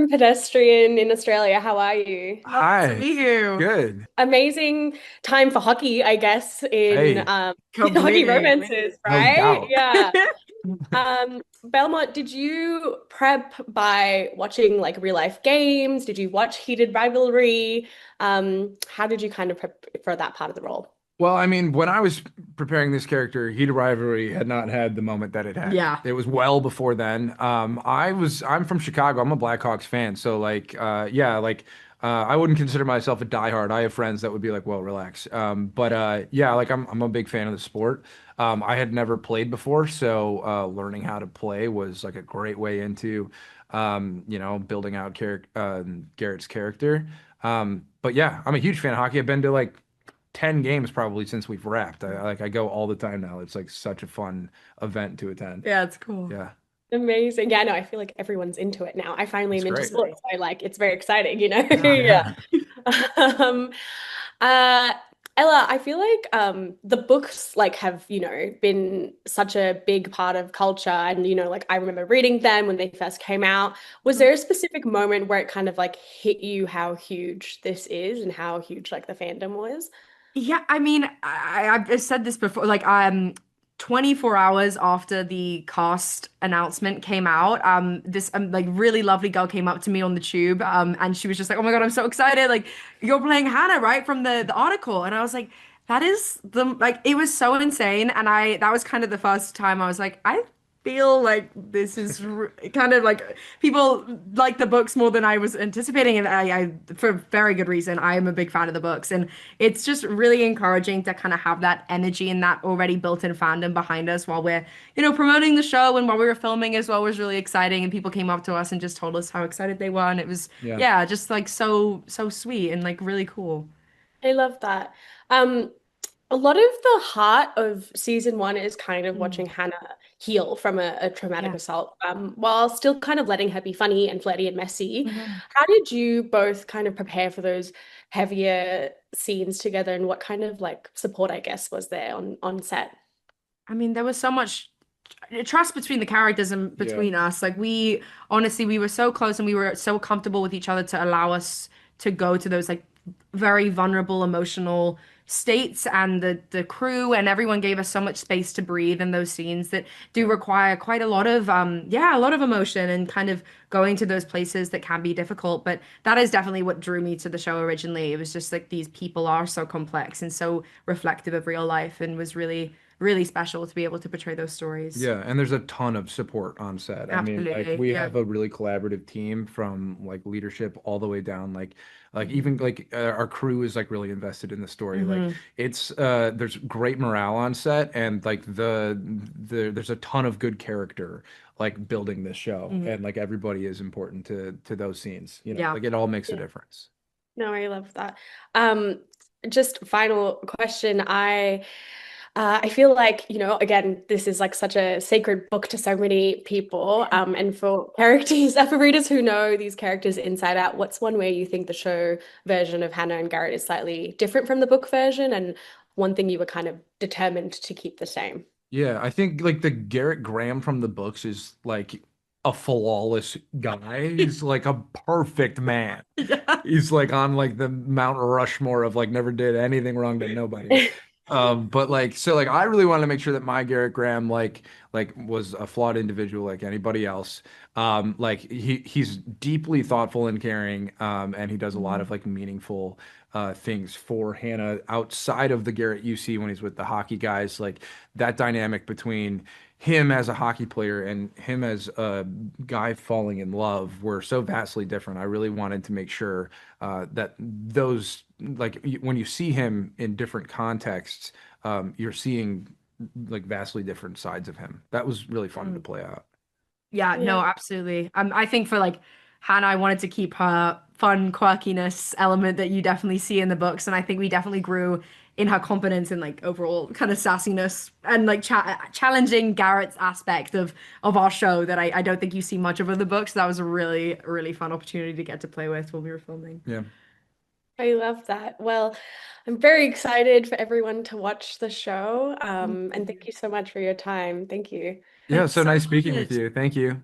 from Pedestrian in Australia. How are you? Lovely to Hi, meet you. good. Amazing time for hockey, I guess, in Hey, hockey Completely. romances, no right? doubt. Yeah. Belmont, did you prep by watching like real life games? Did you watch heated rivalry? How did you kind of prep for that part of the role? Well, I mean, when I was preparing this character, Heated Rivalry had not had the moment that it had. Yeah. It was well before then. I'm from Chicago. I'm a Blackhawks fan. So yeah, I wouldn't consider myself a diehard. I have friends that would be like, well, relax. But yeah, like I'm a big fan of the sport. I had never played before, so learning how to play was like a great way into, building out Garrett's character. But yeah, I'm a huge fan of hockey. I've been to like 10 games probably since we've wrapped. I go all the time now. It's like such a fun event to attend. Yeah, it's cool. Yeah, Amazing. Yeah, no, I feel like everyone's into it now. I finally it's am into great. sports. So like it's very exciting, you know? Yeah. Yeah. Um, uh, Ella, I feel like the books like have, been such a big part of culture and like I remember reading them when they first came out. Was there a specific moment where it kind of like hit you how huge this is and how huge like the fandom was? Yeah, I mean, I've said this before, 24 hours after the cast announcement came out, this like really lovely girl came up to me on the tube, and she was just like, "Oh my God, I'm so excited! Like, you're playing Hannah, right, from the article?" And I was like, "That is the like," it was so insane, and I that was kind of the first time I was like, I feel like this is kind of like people like the books more than I was anticipating, and I for very good reason. I am a big fan of the books, and it's just really encouraging to kind of have that energy and that already built-in fandom behind us while we're, promoting the show and while we were filming as well was really exciting. And people came up to us and just told us how excited they were, and it was Yeah. yeah, just like so sweet and like really cool. I love that. Um, a lot of the heart of season one is kind of Mm. watching Hannah heal from a traumatic Yeah. assault, while still kind of letting her be funny and flirty and messy. Mhm. How did you both kind of prepare for those heavier scenes together, and what kind of like support, I guess, was there on set? I mean, there was so much trust between the characters and Yeah. between us. Like we honestly, we were so close and we were so comfortable with each other to allow us to go to those like very vulnerable emotional states, and the crew and everyone gave us so much space to breathe in those scenes that do Yeah. require quite a lot of yeah, a lot of emotion and kind of going to those places that can be difficult. But that is definitely what drew me to the show originally. It was just like these people are so complex and so reflective of real life, and was really special to be able to portray those stories. Yeah, and there's a ton of support on set. I mean, like Absolutely. we Yeah. have a really collaborative team from like leadership all the way down. Like even like our crew is like really invested in the story. Like Hmm. it's there's great morale on set, and like there's a ton of good character like building this show, Hmm. and like everybody is important to those scenes. Yeah. Like it all makes a Yeah. difference. No, I love that. Um, just final question. I feel like, again, this is like such a sacred book to so many people. And for characters, for readers who know these characters inside out, what's one way you think the show version of Hannah and Garrett is slightly different from the book version, and one thing you were kind of determined to keep the same? Yeah, I think like the Garrett Graham from the books is like a flawless guy. He's like a perfect man. Yeah. He's like on like the Mount Rushmore of like never did anything wrong to nobody. But like so like I really wanted to make sure that my Garrett Graham like was a flawed individual like anybody else. Like he's deeply thoughtful and caring, and he does a lot of Mhm. like meaningful things for Hannah outside of the Garrett you see when he's with the hockey guys. Like that dynamic between him as a hockey player and him as a guy falling in love were so vastly different. I really wanted to make sure that those when you see him in different contexts, you're seeing like vastly different sides of him. That was really fun to Mm. play out. Yeah, no, Yeah. absolutely. I think for like Hannah, I wanted to keep her fun quirkiness element that you definitely see in the books, and I think we definitely grew in her confidence and like overall kind of sassiness and like challenging Garrett's aspect of our show that I don't think you see much of in the books. That was a really fun opportunity to get to play with when we were filming. Yeah. I love that. Well, I'm very excited for everyone to watch the show. Thank And you. thank you so much for your time. Thank you. Yeah, Thank you so so nice speaking with much. you. Thank you.